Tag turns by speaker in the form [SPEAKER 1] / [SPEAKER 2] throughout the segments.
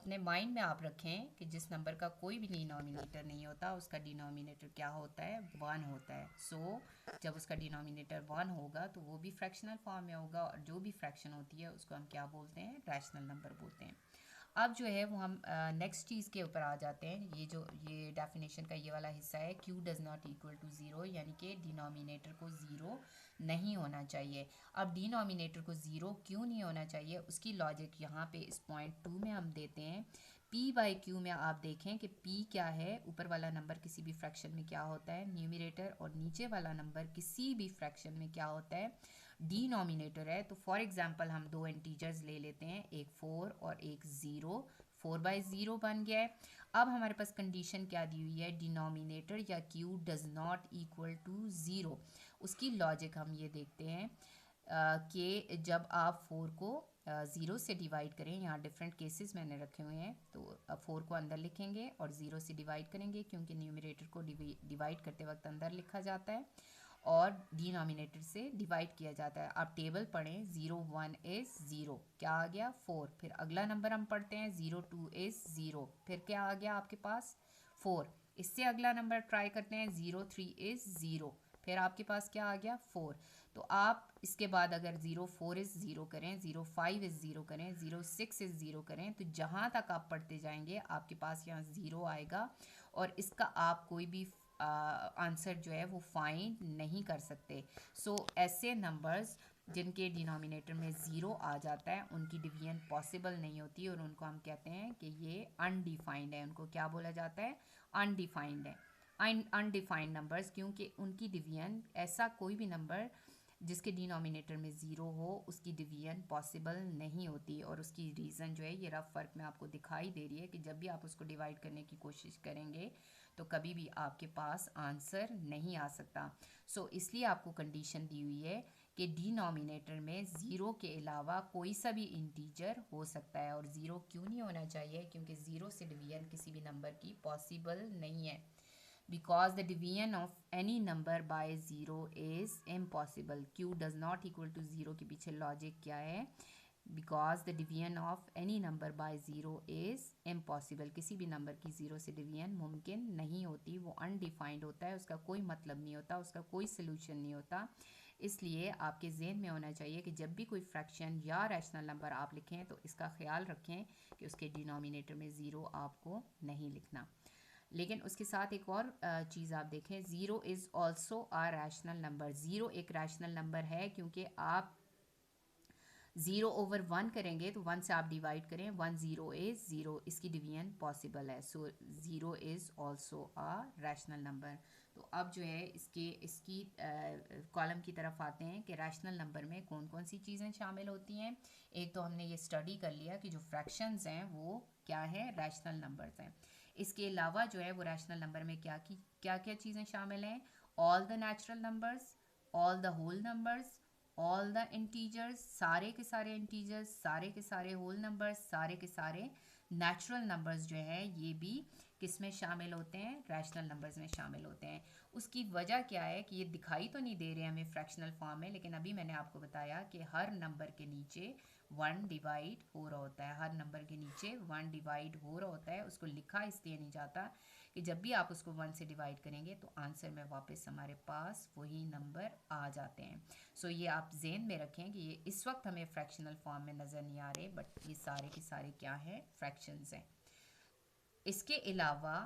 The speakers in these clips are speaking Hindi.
[SPEAKER 1] अपने माइंड में आप रखें कि जिस नंबर का कोई भी डिनोमिनेटर नहीं होता उसका डिनोमिनेटर क्या होता है, वन होता है। सो जब उसका डिनोमिनेटर वन होगा तो वो भी फ्रैक्शनल फॉर्म में होगा, और जो भी फ्रैक्शन होती है उसको हम क्या बोलते हैं, रैशनल नंबर बोलते हैं। अब जो है वो हम नेक्स्ट चीज़ के ऊपर आ जाते हैं। ये डेफिनेशन का ये वाला हिस्सा है, Q does not equal to zero, यानी कि डिनोमिनेटर को ज़ीरो नहीं होना चाहिए। अब डिनोमिनेटर को ज़ीरो क्यों नहीं होना चाहिए, उसकी लॉजिक यहाँ पे इस पॉइंट टू में हम देते हैं। पी बाई क्यू में आप देखें कि पी क्या है, ऊपर वाला नंबर किसी भी फ्रैक्शन में क्या होता है, न्यूमरेटर, और नीचे वाला नंबर किसी भी फ्रैक्शन में क्या होता है, डिनोमिनेटर है। तो फॉर एग्जांपल हम दो इंटीजर्स ले लेते हैं, एक 4 और एक 0। 4/0 बन गया है। अब हमारे पास कंडीशन क्या दी हुई है, डिनोमिनेटर या Q does not equal to zero. उसकी लॉजिक हम ये देखते हैं कि जब आप 4 को 0 से डिवाइड करें, यहाँ डिफरेंट केसेस मैंने रखे हुए हैं, तो 4 को अंदर लिखेंगे और 0 से डिवाइड करेंगे, क्योंकि न्यूमरेटर को डिवाइड करते वक्त अंदर लिखा जाता है और डिनोमिनेटर से डिवाइड किया जाता है। आप टेबल पढ़ें, 0 1 इज़ 0, क्या आ गया 4। फिर अगला नंबर हम पढ़ते हैं, 0 2 इज़ 0, फिर क्या आ गया आपके पास 4। इससे अगला नंबर ट्राई करते हैं, 0 3 इज़ 0, फिर आपके पास क्या आ गया 4। तो आप इसके बाद अगर 0 4 इज़ 0 करें, 0 5 इज़ 0 करें, 0 6 इज़ 0 करें, तो जहाँ तक आप पढ़ते जाएंगे आपके पास यहाँ 0 आएगा, और इसका आप कोई भी आंसर जो है वो फाइंड नहीं कर सकते। ऐसे नंबर्स जिनके डिनोमिनेटर में ज़ीरो आ जाता है उनकी डिवीजन पॉसिबल नहीं होती, और उनको हम कहते हैं कि ये अनडिफाइंड है। उनको क्या बोला जाता है, अनडिफाइंड है। अनडिफाइंड नंबर्स, क्योंकि उनकी डिवीजन, ऐसा कोई भी नंबर जिसके डिनोमिनेटर में ज़ीरो हो उसकी डिवीजन पॉसिबल नहीं होती। और उसकी रीज़न जो है ये रफ वर्क में आपको दिखाई दे रही है कि जब भी आप उसको डिवाइड करने की कोशिश करेंगे तो कभी भी आपके पास आंसर नहीं आ सकता। इसलिए आपको कंडीशन दी हुई है कि डिनोमिनेटर में ज़ीरो के अलावा कोई सा भी इंटीजर हो सकता है। और ज़ीरो क्यों नहीं होना चाहिए, क्योंकि ज़ीरो से डिवीजन किसी भी नंबर की पॉसिबल नहीं है। Because the division of any number by zero is impossible. Q does not equal to zero के पीछे लॉजिक क्या है, because the division of any number by zero is impossible. किसी भी नंबर की ज़ीरो से डिवीजन मुमकिन नहीं होती, वो अनडिफाइंड होता है, उसका कोई मतलब नहीं होता, उसका कोई सोल्यूशन नहीं होता। इसलिए आपके जहन में होना चाहिए कि जब भी कोई फ्रैक्शन या रैशनल नंबर आप लिखें तो इसका ख्याल रखें कि उसके डिनोमिनेटर में ज़ीरो आपको नहीं लिखना। लेकिन उसके साथ एक और चीज़ आप देखें, zero is also a rational number. Zero एक रैशनल नंबर है, क्योंकि आप 0/1 करेंगे तो 1 से आप डिवाइड करें, 1 0 इज़ 0, इसकी डिवीजन पॉसिबल है। So zero is also a rational number. तो अब जो है इसकी कॉलम की तरफ आते हैं कि रैशनल नंबर में कौन कौन सी चीज़ें शामिल होती हैं। एक तो हमने ये स्टडी कर लिया कि जो फ्रैक्शंस हैं वो क्या है, रैशनल नंबर्स हैं। इसके अलावा जो है वो रैशनल नंबर में क्या क्या चीज़ें शामिल हैं, all the natural numbers, all the whole numbers, all the integers, सारे के सारे इंटीजर्स, सारे के सारे होल नंबर्स, सारे के सारे नेचुरल नंबर्स जो हैं ये भी किस में शामिल होते हैं, रैशनल नंबर्स में शामिल होते हैं। उसकी वजह क्या है कि ये दिखाई तो नहीं दे रहे हमें फ्रैक्शनल फॉर्म में, लेकिन अभी मैंने आपको बताया कि हर नंबर के नीचे 1 डिवाइड हो रहा होता है, हर नंबर के नीचे 1 डिवाइड हो रहा होता है। उसको लिखा इसलिए नहीं जाता कि जब भी आप उसको 1 से डिवाइड करेंगे तो आंसर में वापस हमारे पास वही नंबर आ जाते हैं। ये आप जेन में रखें कि ये इस वक्त हमें फ्रैक्शनल फॉर्म में नज़र नहीं आ रहे, बट ये सारे के सारे क्या हैं, फ्रैक्शंस हैं। इसके अलावा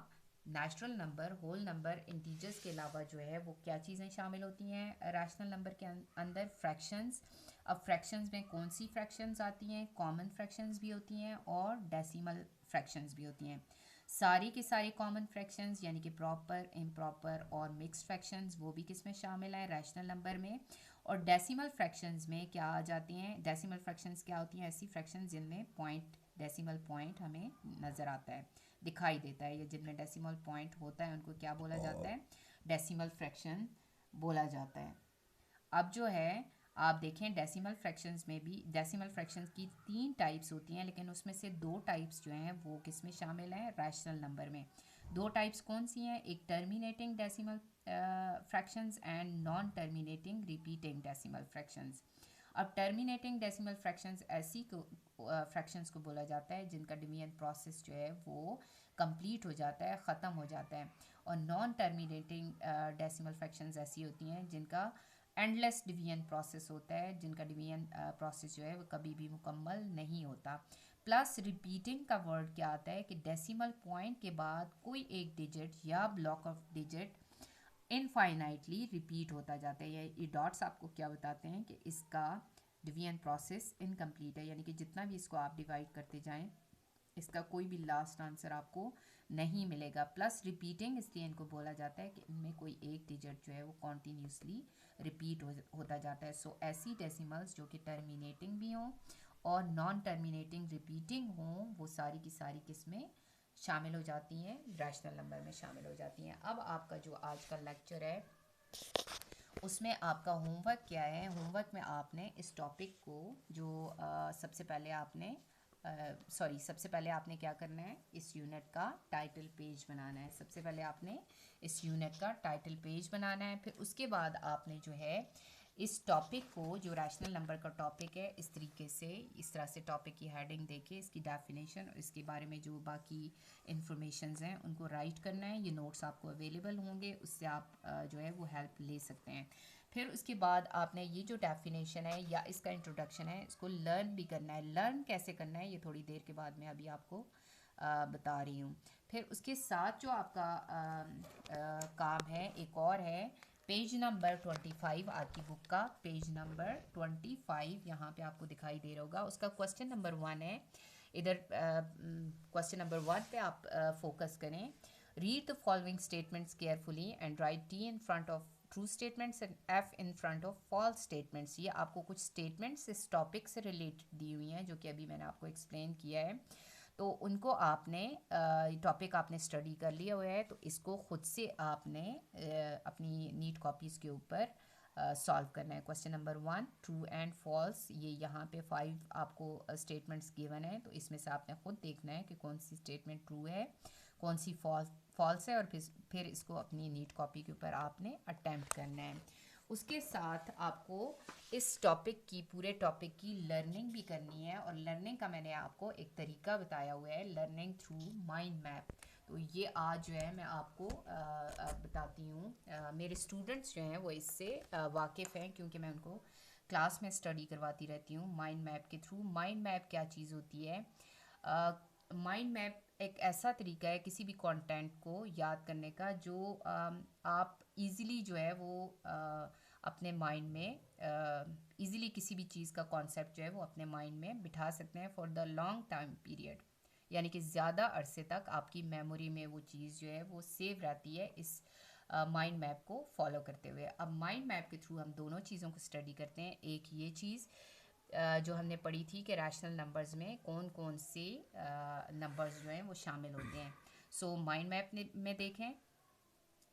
[SPEAKER 1] natural number, whole number, integers के अलावा जो है वो क्या चीज़ें शामिल होती हैं रैशनल नंबर के अंदर, फ्रैक्शंस। अब फ्रैक्शंस में कौन सी फ्रैक्शंस आती हैं, कॉमन फ्रैक्शंस भी होती हैं और डेसिमल फ्रैक्शंस भी होती हैं। सारी की सारी कॉमन फ्रैक्शंस यानी कि प्रॉपर, इम्प्रॉपर और मिक्स्ड फ्रैक्शंस वो भी किस में शामिल हैं, रैशनल नंबर में। और डेसिमल फ्रैक्शंस में क्या आ जाती हैं, डेसिमल फ्रैक्शंस क्या होती हैं, ऐसी फ्रैक्शंस जिनमें पॉइंट, डेसिमल पॉइंट हमें नज़र आता है, दिखाई देता है, या जिनमें डेसिमल पॉइंट होता है उनको क्या बोला जाता है, डेसिमल फ्रैक्शन बोला जाता है। अब जो है आप देखें डेसिमल फ्रैक्शंस में भी, डेसिमल फ्रैक्शंस की 3 टाइप्स होती हैं, लेकिन उसमें से 2 टाइप्स जो हैं वो किस में शामिल हैं, रैशनल नंबर में। 2 टाइप्स कौन सी हैं, एक terminating decimal fractions and non terminating repeating decimal fractions. अब टर्मिनेटिंग डेसिमल फ्रैक्शंस ऐसी फ्रैक्शंस को बोला जाता है जिनका डिवीजन प्रोसेस जो है वो कंप्लीट हो जाता है, ख़त्म हो जाता है। और नॉन टर्मिनेटिंग डेसिमल फ्रैक्शंस ऐसी होती हैं जिनका एंडलेस डिवीजन प्रोसेस होता है, जिनका डिवीजन प्रोसेस जो है वो कभी भी मुकम्मल नहीं होता। प्लस रिपीटिंग का वर्ड क्या आता है कि डेसिमल पॉइंट के बाद कोई एक डिजिट या block of digit infinitely repeat होता जाता है। ये डॉट्स आपको क्या बताते हैं कि इसका डिवीजन प्रोसेस इनकम्प्लीट है, यानी कि जितना भी इसको आप डिवाइड करते जाएं इसका कोई भी लास्ट आंसर आपको नहीं मिलेगा। प्लस रिपीटिंग इसलिए इनको बोला जाता है कि इनमें कोई एक डिजिट जो है वो कॉन्टीन्यूसली रिपीट होता जाता है। सो ऐसी डेसिमल्स जो कि टर्मिनेटिंग भी हों और नॉन टर्मिनेटिंग रिपीटिंग हों वो सारी की सारी किस्में शामिल हो जाती हैं, रैशनल नंबर में शामिल हो जाती हैं। अब आपका जो आज का लेक्चर है उसमें आपका होमवर्क क्या है। होमवर्क में आपने इस टॉपिक को जो सबसे पहले आपने क्या करना है, इस यूनिट का टाइटल पेज बनाना है। सबसे पहले आपने इस यूनिट का टाइटल पेज बनाना है। फिर उसके बाद आपने जो है इस टॉपिक को, जो रैशनल नंबर का टॉपिक है, इस तरह से टॉपिक की हेडिंग देके इसकी डेफिनेशन और इसके बारे में जो बाकी इंफॉर्मेशंस हैं उनको राइट करना है। ये नोट्स आपको अवेलेबल होंगे, उससे आप जो है वो हेल्प ले सकते हैं। फिर उसके बाद आपने ये जो डेफिनेशन है या इसका इंट्रोडक्शन है इसको लर्न भी करना है। लर्न कैसे करना है ये थोड़ी देर के बाद मैं अभी आपको बता रही हूँ। फिर उसके साथ जो आपका काम है एक और है, पेज नंबर 25 आपकी बुक का पेज नंबर 25 यहाँ पे आपको दिखाई दे रहा होगा। उसका क्वेश्चन नंबर 1 है। इधर क्वेश्चन नंबर 1 पे आप फोकस करें। Read the following statements carefully and write T in front of true statements and F in front of false statements. ये आपको कुछ स्टेटमेंट्स इस टॉपिक से रिलेटेड दी हुई हैं जो कि अभी मैंने आपको एक्सप्लेन किया है। तो उनको आपने टॉपिक आपने स्टडी कर लिया हुआ है, तो इसको खुद से आपने अपनी नीट कॉपीज़ के ऊपर सॉल्व करना है। Question number 1 true and false, ये यहाँ पे 5 आपको स्टेटमेंट्स गिवन है, तो इसमें से आपने खुद देखना है कि कौन सी स्टेटमेंट ट्रू है, कौन सी फॉल्स है, और फिर इसको अपनी नीट कॉपी के ऊपर आपने अटैम्प्ट करना है। उसके साथ आपको इस टॉपिक की, पूरे टॉपिक की लर्निंग भी करनी है। और लर्निंग का मैंने आपको एक तरीका बताया हुआ है, लर्निंग थ्रू माइंड मैप। तो ये आज जो है मैं आपको बताती हूँ। मेरे स्टूडेंट्स जो हैं वो इससे वाकिफ़ हैं क्योंकि मैं उनको क्लास में स्टडी करवाती रहती हूँ माइंड मैप के थ्रू। माइंड मैप क्या चीज़ होती है? माइंड मैप एक ऐसा तरीका है किसी भी कंटेंट को याद करने का जो आप इजीली जो है वो अपने माइंड में इजीली किसी भी चीज़ का कॉन्सेप्ट जो है वो अपने माइंड में बिठा सकते हैं for the long time period, यानी कि ज़्यादा अरसे तक आपकी मेमोरी में वो चीज़ जो है वो सेव रहती है इस माइंड मैप को फॉलो करते हुए। अब माइंड मैप के थ्रू हम दोनों चीज़ों को स्टडी करते हैं। एक ये चीज़ जो हमने पढ़ी थी कि रैशनल नंबर्स में कौन कौन से नंबर्स जो हैं वो शामिल होते हैं। सो माइंड मैप में देखें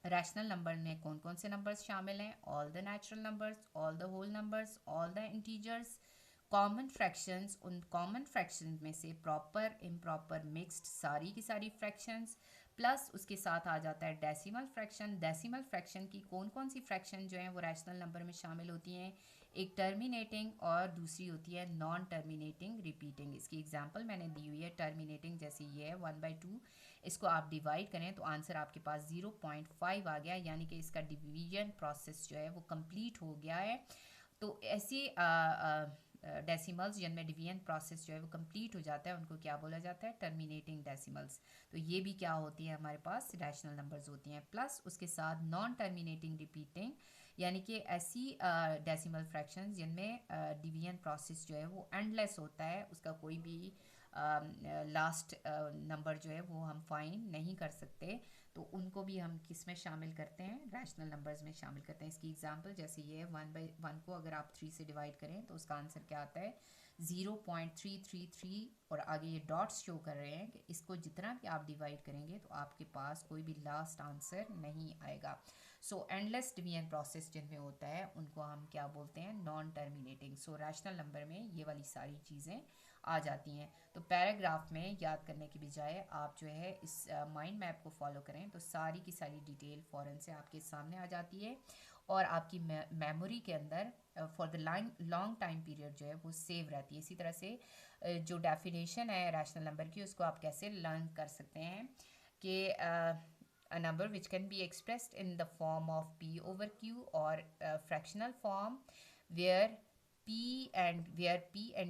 [SPEAKER 1] रैशनल नंबर में कौन कौन से नंबर्स शामिल हैं। All the natural numbers, all the whole numbers, all the integers, common fractions, उन कॉमन फ्रैक्शंस में से प्रॉपर, इम्प्रॉपर, मिक्स्ड, सारी की सारी फ्रैक्शंस, प्लस उसके साथ आ जाता है डेसिमल फ्रैक्शन। डेसिमल फ्रैक्शन की कौन कौन सी फ्रैक्शन जो हैं वो रैशनल नंबर में शामिल होती हैं, एक टर्मिनेटिंग और दूसरी होती है नॉन टर्मिनेटिंग रिपीटिंग। इसकी एग्जांपल मैंने दी हुई है। टर्मिनेटिंग जैसे ये है 1/2, इसको आप डिवाइड करें तो आंसर आपके पास 0.5 आ गया, यानी कि इसका डिवीजन प्रोसेस जो है वो कंप्लीट हो गया है। तो ऐसी डेसिमल्स जिनमें डिवीजन प्रोसेस जो है वो कंप्लीट हो जाता है उनको क्या बोला जाता है? Terminating decimals. तो ये भी क्या होती है, हमारे पास रैशनल नंबर्स होती हैं। प्लस उसके साथ नॉन टर्मिनेटिंग रिपीटिंग, यानी कि ऐसी डेसिमल फ्रैक्शंस जिनमें डिवीजन प्रोसेस जो है वो एंडलेस होता है, उसका कोई भी लास्ट नंबर जो है वो हम फाइंड नहीं कर सकते, तो उनको भी हम किस में शामिल करते हैं? रैशनल नंबर्स में शामिल करते हैं। इसकी एग्जांपल जैसे ये है 1/1 को अगर आप 3 से डिवाइड करें तो उसका आंसर क्या आता है? 0.333, और आगे ये डॉट्स शो कर रहे हैं कि इसको जितना भी आप डिवाइड करेंगे तो आपके पास कोई भी लास्ट आंसर नहीं आएगा। सो एंडलेस डिवीजन प्रोसेस जिनमें होता है उनको हम क्या बोलते हैं? Non terminating. सो रैशनल नंबर में ये वाली सारी चीज़ें आ जाती हैं। तो पैराग्राफ में याद करने की बजाय आप जो है इस माइंड मैप को फॉलो करें तो सारी की सारी डिटेल फ़ौरन से आपके सामने आ जाती है। और आपकी मेमोरी के अंदर for the long time period जो है वो सेव रहती है। इसी तरह से जो डेफिनेशन है रैशनल नंबर की, उसको आप कैसे लर्न कर सकते हैं कि a number which can be expressed in the form of p over q or fractional form where p and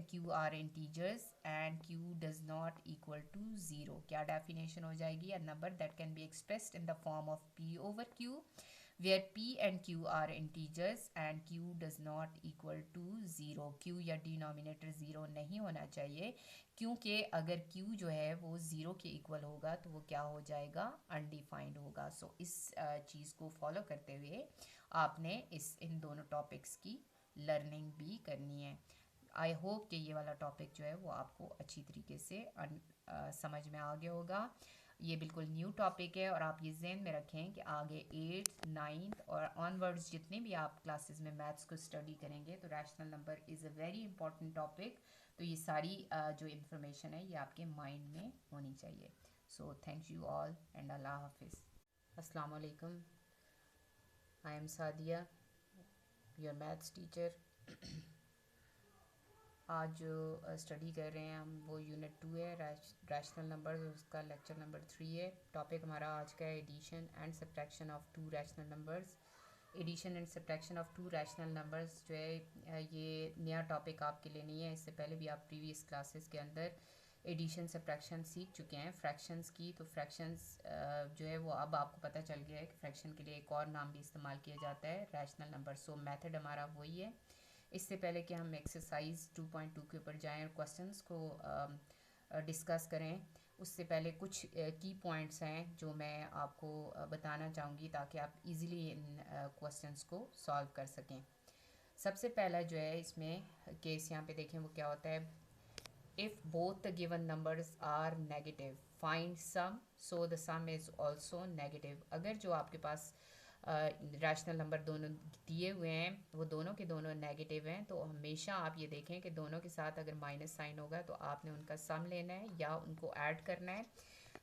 [SPEAKER 1] q are integers and q does not equal to 0। क्या डेफिनेशन हो जाएगी? a number that can be expressed in the form of p over q where p and q are integers and q does not equal to 0। q या डिनोमिनेटर 0 नहीं होना चाहिए, क्योंकि अगर q जो है वो 0 के इक्वल होगा तो वो क्या हो जाएगा? अनडिफाइंड होगा। सो इस चीज़ को फॉलो करते हुए आपने इन दोनों टॉपिक्स की लर्निंग भी करनी है। आई होप कि ये वाला टॉपिक जो है वो आपको अच्छी तरीके से समझ में आ गया होगा। ये बिल्कुल न्यू टॉपिक है और आप ये ज़हन में रखें कि आगे 8th 9th और ऑनवर्ड्स जितने भी आप क्लासेस में मैथ्स को स्टडी करेंगे तो rational number is a very important topic. तो ये सारी जो इन्फॉर्मेशन है ये आपके माइंड में होनी चाहिए। So thank you all and अल्लाह हाफिज़। अस्सलाम वालेकुम। I am Sadia, your maths teacher. आज जो स्टडी कर रहे हैं हम वो यूनिट 2 है, रैशनल नंबर्स, उसका लेक्चर नंबर 3 है। टॉपिक हमारा आज का है addition and subtraction of two rational numbers. Addition and subtraction of two rational numbers जो है ये नया टॉपिक आपके लिए नहीं है। इससे पहले भी आप प्रीवियस क्लासेस के अंदर एडिशन सब्ट्रैक्शन सीख चुके हैं फ्रैक्शंस की। तो फ्रैक्शंस जो है वो अब आपको पता चल गया है कि फ्रैक्शन के लिए एक और नाम भी इस्तेमाल किया जाता है, रैशनल नंबर। सो मेथड हमारा वही है। इससे पहले कि हम एक्सरसाइज 2.2 के ऊपर जाएं और क्वेश्चंस को डिस्कस करें, उससे पहले कुछ की पॉइंट्स हैं जो मैं आपको बताना चाहूँगी ताकि आप इजीली इन क्वेश्चंस को सॉल्व कर सकें। सबसे पहला जो है इसमें केस यहाँ पे देखें वो क्या होता है। If both the given numbers are negative find sum so the sum is also negative. अगर जो आपके पास रैशनल नंबर दोनों दिए हुए हैं वो दोनों के दोनों नेगेटिव हैं, तो हमेशा आप ये देखें कि दोनों के साथ अगर माइनस साइन होगा तो आपने उनका सम लेना है या उनको ऐड करना है।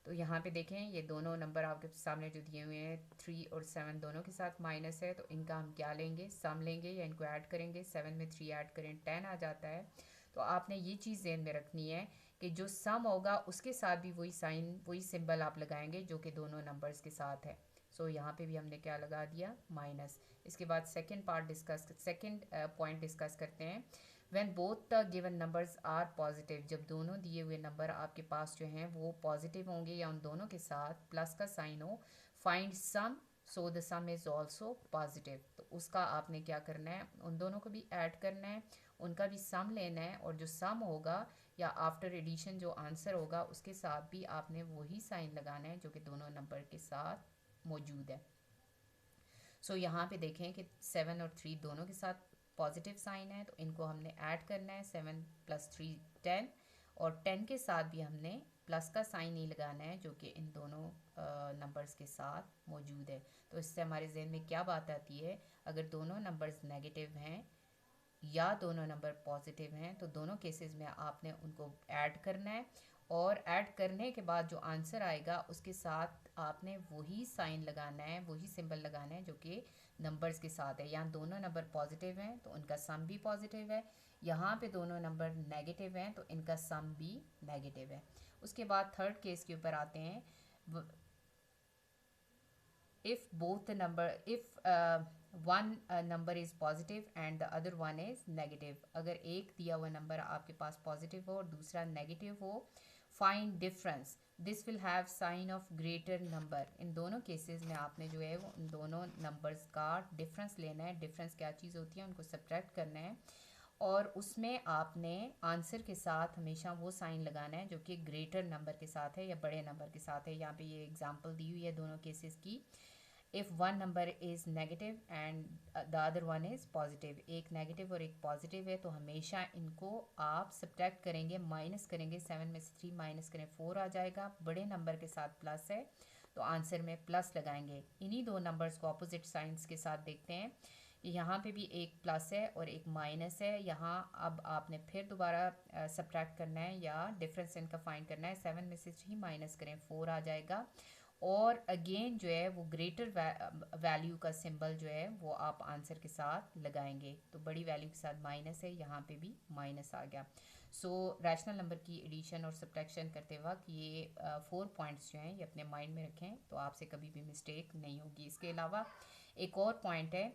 [SPEAKER 1] तो यहाँ पे देखें ये दोनों नंबर आपके सामने जो दिए हुए हैं 3 और 7 दोनों के साथ माइनस है, तो इनका हम क्या लेंगे? सम लेंगे या इनको ऐड करेंगे। 7 में 3 ऐड करें 10 आ जाता है। तो आपने ये चीज़ ध्यान में रखनी है कि जो सम होगा उसके साथ भी वही साइन वही सिंबल आप लगाएंगे जो कि दोनों नंबर्स के साथ है। सो यहाँ पे भी हमने क्या लगा दिया? माइनस। इसके बाद सेकंड पॉइंट डिस्कस करते हैं। When both the given numbers are positive, जब दोनों दिए हुए नंबर आपके पास जो हैं वो पॉजिटिव होंगे या उन दोनों के साथ प्लस का साइन हो, find sum so the sum is also positive. तो उसका आपने क्या करना है? उन दोनों को भी ऐड करना है, उनका भी सम लेना है और जो सम होगा या आफ्टर एडिशन जो आंसर होगा उसके साथ भी आपने वही साइन लगाना है जो कि दोनों नंबर के साथ मौजूद है। सो यहाँ पे देखें कि 7 और 3 दोनों के साथ पॉजिटिव साइन है, तो इनको हमने ऐड करना है। 7 + 3 10 और 10 के साथ भी हमने प्लस का साइन ही लगाना है जो कि इन दोनों नंबर्स के साथ मौजूद है। तो इससे हमारे जहन में क्या बात आती है? अगर दोनों नंबर्स नेगेटिव हैं या दोनों नंबर पॉजिटिव हैं तो दोनों केसेस में आपने उनको ऐड करना है और ऐड करने के बाद जो आंसर आएगा उसके साथ आपने वही साइन लगाना है, वही सिंबल लगाना है जो कि नंबर्स के साथ है। यहाँ दोनों नंबर पॉजिटिव हैं तो उनका सम भी पॉजिटिव है, यहाँ पे दोनों नंबर नेगेटिव हैं तो इनका सम भी नेगेटिव है। उसके बाद थर्ड केस के ऊपर आते हैं। if both the number if one number is positive and the other one is negative, अगर एक दिया हुआ नंबर आपके पास पॉजिटिव हो और दूसरा नेगेटिव हो, find difference this will have sign of greater number. इन दोनों केसेस में आपने जो है वो इन दोनों नंबर्स का डिफरेंस लेना है। डिफरेंस क्या चीज़ होती है? उनको सब्ट्रैक्ट करना है और उसमें आपने आंसर के साथ हमेशा वो साइन लगाना है जो कि ग्रेटर नंबर के साथ है या बड़े नंबर के साथ है। यहाँ पे ये एग्जांपल दी हुई है दोनों केसेस की। If one number is negative and the other one is positive, एक नेगेटिव और एक पॉजिटिव है तो हमेशा इनको आप सब्ट्रैक्ट करेंगे, माइनस करेंगे। 7 में से 3 माइनस करें 4 आ जाएगा। बड़े नंबर के साथ प्लस है तो आंसर में प्लस लगाएंगे। इन्हीं दो नंबर्स को अपोजिट साइंस के साथ देखते हैं। यहाँ पे भी एक प्लस है और एक माइनस है। यहाँ अब आपने फिर दोबारा सब्ट्रैक्ट करना है या डिफरेंस इनका फाइंड करना है। 7 में से 3 माइनस करें 4 आ जाएगा और अगेन जो है वो ग्रेटर वैल्यू का सिंबल जो है वो आप आंसर के साथ लगाएंगे। तो बड़ी वैल्यू के साथ माइनस है, यहाँ पे भी माइनस आ गया। सो रैशनल नंबर की एडिशन और सब्ट्रैक्शन करते वक्त ये 4 पॉइंट्स जो हैं ये अपने माइंड में रखें, तो आपसे कभी भी मिस्टेक नहीं होगी। इसके अलावा एक और पॉइंट है,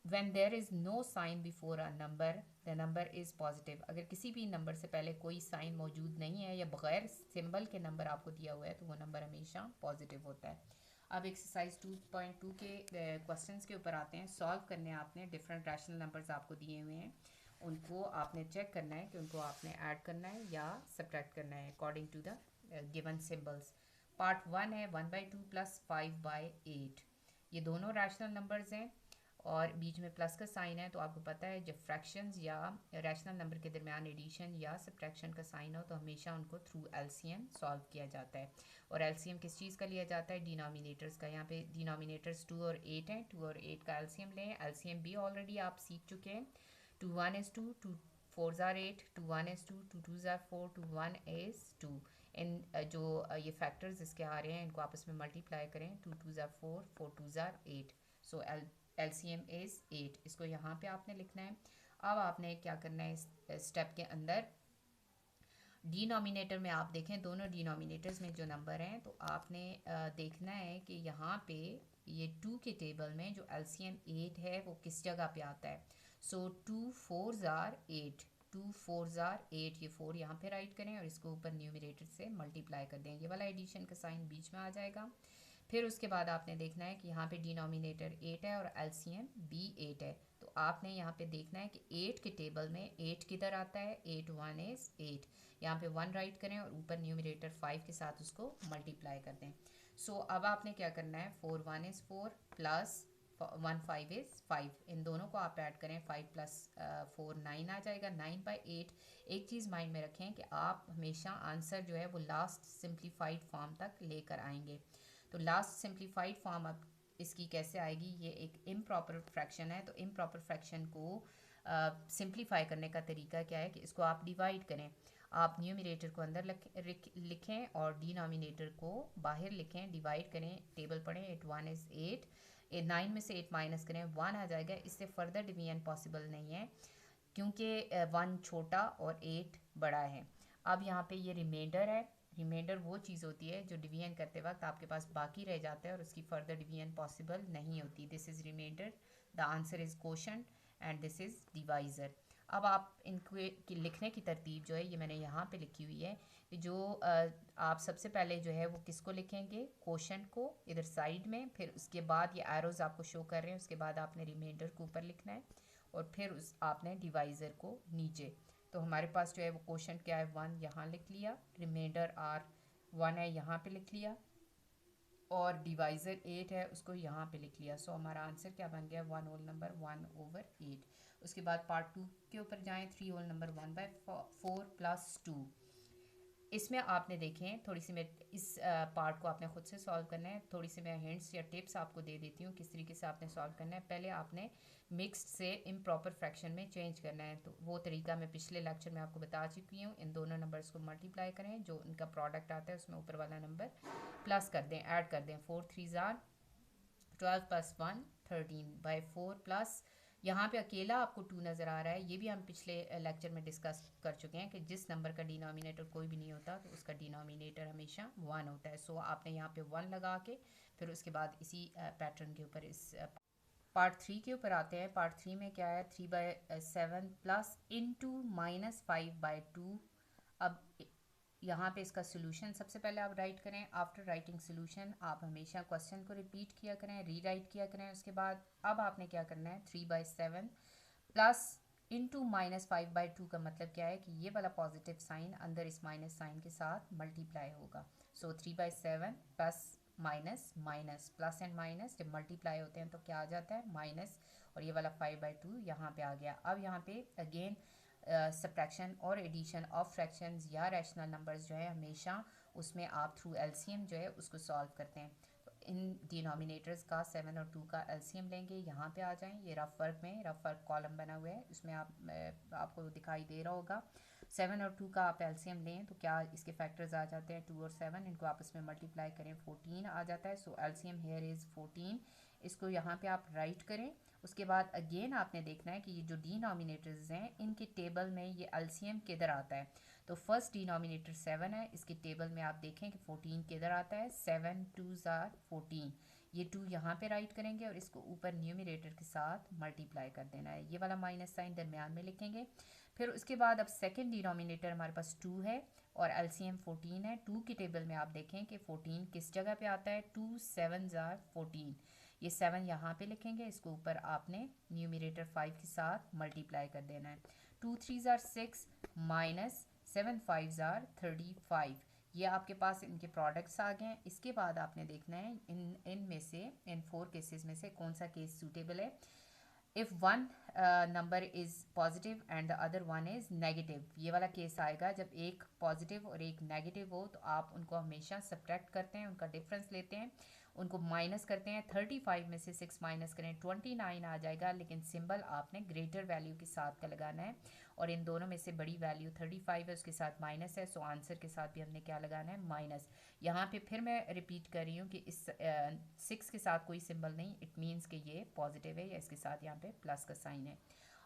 [SPEAKER 1] when there is no sign before a number the number is positive। अगर किसी भी नंबर से पहले कोई साइन मौजूद नहीं है या बगैर सिंबल के नंबर आपको दिया हुआ है तो वो नंबर हमेशा पॉजिटिव होता है। अब एक्सरसाइज 2.2 के क्वेश्चंस के ऊपर आते हैं। सॉल्व करने आपने डिफरेंट रैशनल नंबर्स आपको दिए हुए हैं, उनको आपने चेक करना है कि उनको आपने ऐड करना है या सब्ट्रैक्ट करना है according to the given symbols. Part 1 है 1/2 प्लस 5/8। ये दोनों रैशनल नंबर्स हैं और बीच में प्लस का साइन है, तो आपको पता है जब फ्रैक्शंस या रैशनल नंबर के दरमियान एडिशन या सब्ट्रैक्शन का साइन हो तो हमेशा उनको थ्रू एलसीएम सॉल्व किया जाता है। और एलसीएम किस चीज़ का लिया जाता है? डिनोमिनेटर्स का। यहाँ पे डिनोमिनेटर्स 2 और 8 हैं, 2 और 8 का एलसीएम लें। एलसीएम भी ऑलरेडी आप सीख चुके हैं। 2 1 is 2, 2 4 are 8, 2 1 is 2, 2 2 are 4, 2 1 is 2। इन जो ये फैक्टर्स इसके आ रहे हैं इनको आपस में मल्टीप्लाई करें, 2 2 are 4, 4 2 are 8। So LCM is 8। इसको यहाँ पे आपने लिखना है। अब आपने क्या करना है, इस स्टेप के अंदर डिनोमिनेटर में आप देखें दोनों डिनोमिनेटर्स में जो नंबर हैं तो आपने देखना है कि यहाँ पे ये 2 के टेबल में जो LCM 8 है वो किस जगह पे आता है। सो 2 4s are 8, 2 4s are 8, ये 4 यहाँ पे राइट करें और इसको ऊपर न्यूमरेटर से मल्टीप्लाई कर दें, ये वाला एडिशन का साइन बीच में आ जाएगा। फिर उसके बाद आपने देखना है कि यहाँ पे डिनोमिनेटर 8 है और एलसीएम भी 8 है, तो आपने यहाँ पे देखना है कि 8 के टेबल में 8 किधर आता है, 8 1 is 8, यहाँ पे 1 राइट करें और ऊपर न्यूमरेटर 5 के साथ उसको मल्टीप्लाई कर दें। सो अब आपने क्या करना है, 4 1 is 4 प्लस 1 5 is 5, इन दोनों को आप ऐड करें, 5 प्लस 4 9 आ जाएगा, 9/8। एक चीज़ माइंड में रखें कि आप हमेशा आंसर जो है वो लास्ट सिंप्लीफाइड फॉर्म तक लेकर आएंगे। तो लास्ट सिंप्लीफाइड फॉर्म अब इसकी कैसे आएगी, ये एक इम्प्रॉपर फ्रैक्शन है, तो इम्प्रॉपर फ्रैक्शन को सिंप्लीफाई करने का तरीका क्या है कि इसको आप डिवाइड करें। आप न्यूमरेटर को अंदर लिखें और डिनोमिनेटर को बाहर लिखें, डिवाइड करें, टेबल पढ़ें, 8 1 is 8, 9 में से 8 माइनस करें, 1 आ जाएगा। इससे फर्दर डिवीजन पॉसिबल नहीं है क्योंकि 1 छोटा और 8 बड़ा है। अब यहाँ पे ये रिमाइंडर है, रिमाइंडर वो चीज़ होती है जो डिवीजन करते वक्त आपके पास बाकी रह जाता है और उसकी फर्दर डिवीजन पॉसिबल नहीं होती। This is reminder, the answer is quotient and this is divisor. अब आप इनको लिखने की तरतीब जो है ये मैंने यहाँ पे लिखी हुई है कि जो आप सबसे पहले जो है वो किसको लिखेंगे, क्वोशंट को इधर साइड में, फिर उसके बाद ये एरोज़ आपको शो कर रहे हैं, उसके बाद आपने रिमाइंडर को ऊपर लिखना है और फिर उस आपने डिवाइज़र को नीचे। तो हमारे पास जो है वो क्वोशंट क्या है, 1 यहाँ लिख लिया, रिमाइंडर आर 1 है यहाँ पे लिख लिया और डिवाइज़र 8 है उसको यहाँ पे लिख लिया। सो हमारा आंसर क्या बन गया, 1 होल नंबर 1/8। उसके बाद पार्ट 2 के ऊपर जाएं, 3 होल नंबर 1/4 प्लस 2। इसमें आपने देखें थोड़ी सी, मैं इस पार्ट को आपने ख़ुद से सॉल्व करना है, थोड़ी सी मैं हिंट्स या टिप्स आपको दे देती हूँ किस तरीके से आपने सॉल्व करना है। पहले आपने मिक्स्ड से इम्प्रॉपर फ्रैक्शन में चेंज करना है, तो वो तरीका मैं पिछले लेक्चर में आपको बता चुकी हूँ। इन दोनों नंबर्स को मल्टीप्लाई करें, जो उनका प्रोडक्ट आता है उसमें ऊपर वाला नंबर प्लस कर दें, ऐड कर दें। 4 3s are 12 प्लस 1 13/4 प्लस यहाँ पे अकेला आपको 2 नज़र आ रहा है, ये भी हम पिछले लेक्चर में डिस्कस कर चुके हैं कि जिस नंबर का डिनोमिनेटर कोई भी नहीं होता तो उसका डिनोमिनेटर हमेशा 1 होता है। सो आपने यहाँ पे 1 लगा के फिर उसके बाद इसी पैटर्न के ऊपर इस पार्ट 3 के ऊपर आते हैं। पार्ट 3 में क्या है, 3/7 प्लस इंटू -5/2। अब यहाँ पे इसका सोल्यूशन सबसे पहले आप राइट करें। आफ्टर राइटिंग सोल्यूशन आप हमेशा क्वेश्चन को रिपीट किया करें, री राइट किया करें। उसके बाद अब आपने क्या करना है, 3/7 प्लस इंटू -5/2 का मतलब क्या है कि ये वाला पॉजिटिव साइन अंदर इस माइनस साइन के साथ मल्टीप्लाई होगा। सो 3/7 plus minus minus, plus and minus जब मल्टीप्लाई होते हैं तो क्या आ जाता है, माइनस, और ये वाला 5/2 यहाँ पे आ गया। अब यहाँ पे अगेन सब्ट्रैक्शन और एडिशन ऑफ फ्रैक्शंस या रैशनल नंबर्स जो है हमेशा उसमें आप थ्रू एलसीएम जो है उसको सॉल्व करते हैं। तो इन डिनोमिनेटर्स का 7 और 2 का एलसीएम लेंगे, यहाँ पे आ जाएं, ये रफ वर्क में रफ वर्क कॉलम बना हुआ है उसमें आपको दिखाई दे रहा होगा। 7 और 2 का आप एलसीएम लें तो क्या इसके फैक्टर्स आ जाते हैं 2 और 7, इनको आपस में मल्टीप्लाई करें 14 आ जाता है। सो एलसीएम हेयर इज़ 14, इसको यहाँ पे आप राइट करें। उसके बाद अगेन आपने देखना है कि ये जो डिनोमिनेटर्स हैं इनके टेबल में ये एलसीएम किधर आता है। तो फर्स्ट डिनोमिनेटर 7 है, इसके टेबल में आप देखें कि 14 किधर आता है, 7 2s are 14, ये 2 यहाँ पे राइट करेंगे और इसको ऊपर न्यूमरेटर के साथ मल्टीप्लाई कर देना है, ये वाला माइनस साइन दरमियान में लिखेंगे। फिर उसके बाद अब सेकंड डिनोमिनेटर हमारे पास 2 है और एलसीएम 14 है। 2 की टेबल में आप देखें कि 14 किस जगह पे आता है, 2 7s are 14, ये 7 यहाँ पे लिखेंगे, इसको ऊपर आपने न्यूमरेटर 5 के साथ मल्टीप्लाई कर देना है। 2 3s are 6 minus 7 5s are 35, ये आपके पास इनके प्रोडक्ट्स आ गए हैं। इसके बाद आपने देखना है इनमें से इन 4 केसेस में से कौन सा केस सूटेबल है। If one number is positive and the other one is negative, ये वाला केस आएगा जब एक पॉजिटिव और एक नेगेटिव हो तो आप उनको हमेशा सब्ट्रैक्ट करते हैं, उनका डिफरेंस लेते हैं, उनको माइनस करते हैं। 35 में से 6 माइनस करें 29 आ जाएगा, लेकिन सिंबल आपने ग्रेटर वैल्यू के साथ का लगाना है और इन दोनों में से बड़ी वैल्यू 35 है, उसके साथ माइनस है, सो आंसर के साथ भी हमने क्या लगाना है, माइनस। यहाँ पे फिर मैं रिपीट कर रही हूँ कि इस 6 के साथ कोई सिंबल नहीं, इट मीन्स कि ये पॉजिटिव है या इसके साथ यहाँ पे प्लस का साइन है।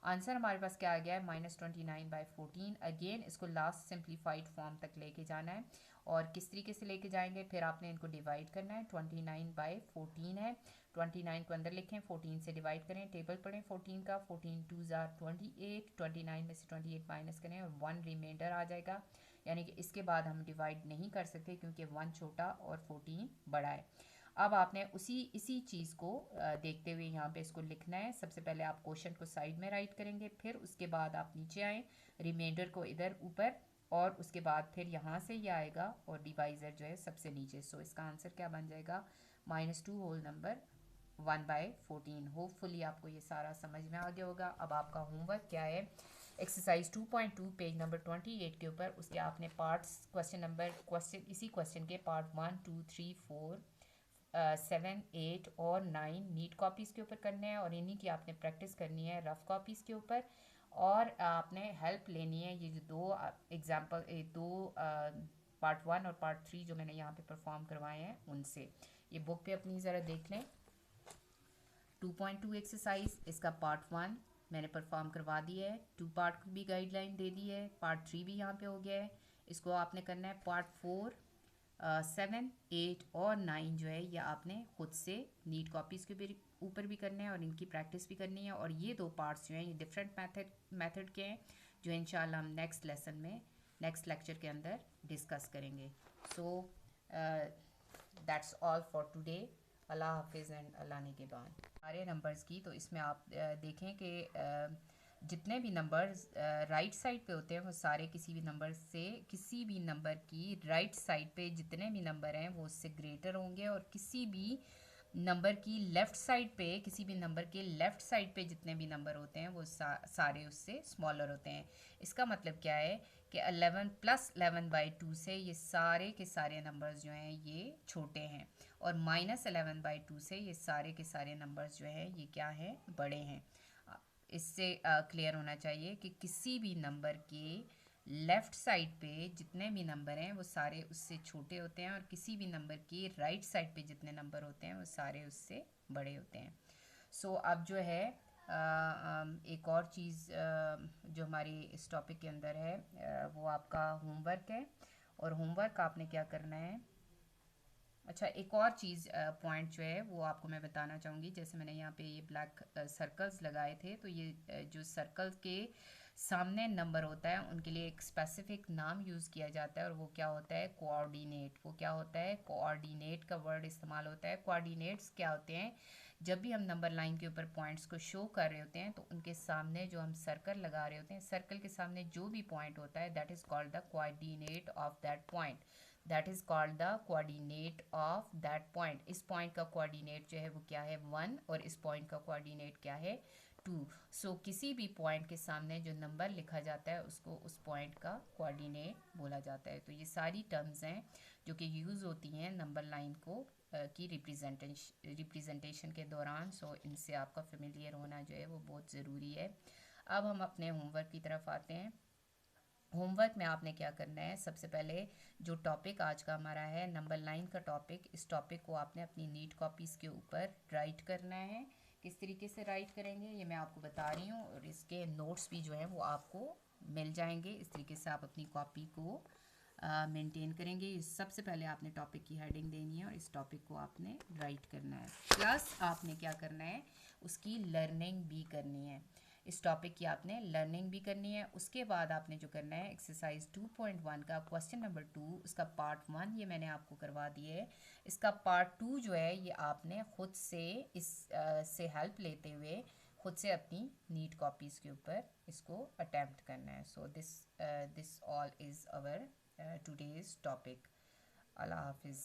[SPEAKER 1] आंसर हमारे पास क्या आ गया है, -29/14। अगेन इसको लास्ट सिंप्लीफाइड फॉर्म तक लेके जाना है और किस तरीके से लेके जाएंगे, फिर आपने इनको डिवाइड करना है। 29/14 है, 29 को अंदर लिखें, 14 से डिवाइड करें, टेबल पढ़ें 14 का, 14 2s are 28, 29 में से 28 माइनस करें और 1 रिमाइंडर आ जाएगा, यानी कि इसके बाद हम डिवाइड नहीं कर सकते क्योंकि 1 छोटा और 14 बड़ा है। अब आपने इसी चीज़ को देखते हुए यहाँ पे इसको लिखना है। सबसे पहले आप क्वेश्चन को साइड में राइट करेंगे, फिर उसके बाद आप नीचे आए, रिमाइंडर को इधर ऊपर, और उसके बाद फिर यहाँ से ये आएगा और डिवाइज़र जो है सबसे नीचे। सो इसका आंसर क्या बन जाएगा, -2 होल नंबर 1/14। होपफुली आपको ये सारा समझ में आ गया होगा। अब आपका होमवर्क क्या है, एक्सरसाइज 2.2 पेज नंबर 28 के ऊपर उसके आपने पार्ट्स इसी क्वेश्चन के पार्ट 1 2 3 4 7 8 और 9 नीट कॉपीज़ के ऊपर करने हैं और इन्हीं की आपने प्रैक्टिस करनी है रफ़ कॉपीज़ के ऊपर। और आपने हेल्प लेनी है ये जो दो पार्ट 1 और पार्ट 3 जो मैंने यहाँ पे परफॉर्म करवाए हैं उनसे। ये बुक पे अपनी ज़रा देख लें। 2.2 एक्सरसाइज, इसका पार्ट 1 मैंने परफॉर्म करवा दिया है, 2 पार्ट की भी गाइडलाइन दे दी है, पार्ट 3 भी यहाँ पे हो गया है। इसको आपने करना है पार्ट 4 7 8 और 9 जो है ये आपने खुद से नीट कॉपीज़ के ऊपर भी करने हैं और इनकी प्रैक्टिस भी करनी है। और ये 2 पार्ट्स जो हैं ये डिफरेंट मेथड के हैं जो इंशाल्लाह हम नेक्स्ट लेक्चर के अंदर डिस्कस करेंगे। So that's all for today. अल्लाह हाफिज़ एंड अल्लाह निगहबान। सारे नंबर्स की तो इसमें आप देखें कि जितने भी नंबर्स राइट साइड पे होते हैं वो सारे किसी भी नंबर की राइट साइड पे जितने भी नंबर हैं वो उससे ग्रेटर होंगे, और किसी भी नंबर की किसी भी नंबर के लेफ़्ट साइड पे जितने भी नंबर होते हैं वो सारे उससे स्मॉलर होते हैं। इसका मतलब क्या है कि 11 + 11/2 से ये सारे के सारे नंबर्स जो हैं ये छोटे हैं, और -11/2 से ये सारे के सारे नंबर्स जो हैं ये क्या हैं, बड़े हैं। इससे क्लियर होना चाहिए कि किसी भी नंबर के लेफ़्ट साइड पे जितने भी नंबर हैं वो सारे उससे छोटे होते हैं, और किसी भी नंबर की राइट साइड पे जितने नंबर होते हैं वो सारे उससे बड़े होते हैं। सो अब जो है एक और चीज़ जो हमारी इस टॉपिक के अंदर है वो आपका होमवर्क है, और होमवर्क आपने क्या करना है। अच्छा, एक और चीज़ पॉइंट जो है वो आपको मैं बताना चाहूँगी। जैसे मैंने यहाँ पे ये ब्लैक सर्कल्स लगाए थे, तो ये जो सर्कल के सामने नंबर होता है उनके लिए एक स्पेसिफिक नाम यूज़ किया जाता है, और वो क्या होता है, कोऑर्डिनेट। वो क्या होता है, कोऑर्डिनेट का वर्ड इस्तेमाल होता है। कोऑर्डिनेट्स क्या होते हैं, जब भी हम नंबर लाइन के ऊपर पॉइंट्स को शो कर रहे होते हैं तो उनके सामने जो हम सर्कल लगा रहे होते हैं, सर्कल के सामने जो भी पॉइंट होता है that is called the coordinate of that point. That is called the coordinate of that point. इस पॉइंट का कोऑर्डिनेट जो है वो क्या है, 1, और इस पॉइंट का कोऑर्डिनेट क्या है, 2। सो किसी भी पॉइंट के सामने जो नंबर लिखा जाता है उसको उस पॉइंट का कोऑर्डिनेट बोला जाता है। तो ये सारी टर्म्स हैं जो कि यूज़ होती हैं नंबर लाइन को की रिप्रेजेंटेशन के दौरान। सो इनसे आपका फेमिलियर होना जो है वो बहुत ज़रूरी है। अब हम अपने होमवर्क की तरफ आते हैं। होमवर्क में आपने क्या करना है, सबसे पहले जो टॉपिक आज का हमारा है नंबर 9 का टॉपिक, इस टॉपिक को आपने अपनी नीट कॉपीज़ के ऊपर राइट करना है। किस तरीके से राइट करेंगे ये मैं आपको बता रही हूँ, और इसके नोट्स भी जो है वो आपको मिल जाएंगे। इस तरीके से आप अपनी कॉपी को मेंटेन करेंगे। सबसे पहले आपने टॉपिक की हेडिंग देनी है और इस टॉपिक को आपने राइट करना है, प्लस आपने क्या करना है, उसकी लर्निंग भी करनी है। इस टॉपिक की आपने लर्निंग भी करनी है। उसके बाद आपने जो करना है, एक्सरसाइज 2.1 का क्वेश्चन नंबर 2, उसका पार्ट 1 ये मैंने आपको करवा दिया है। इसका पार्ट 2 जो है ये आपने खुद से से हेल्प लेते हुए खुद से अपनी नीट कॉपीज़ के ऊपर इसको अटैम्प्ट करना है। So this all is our today's topic. Allah Hafiz.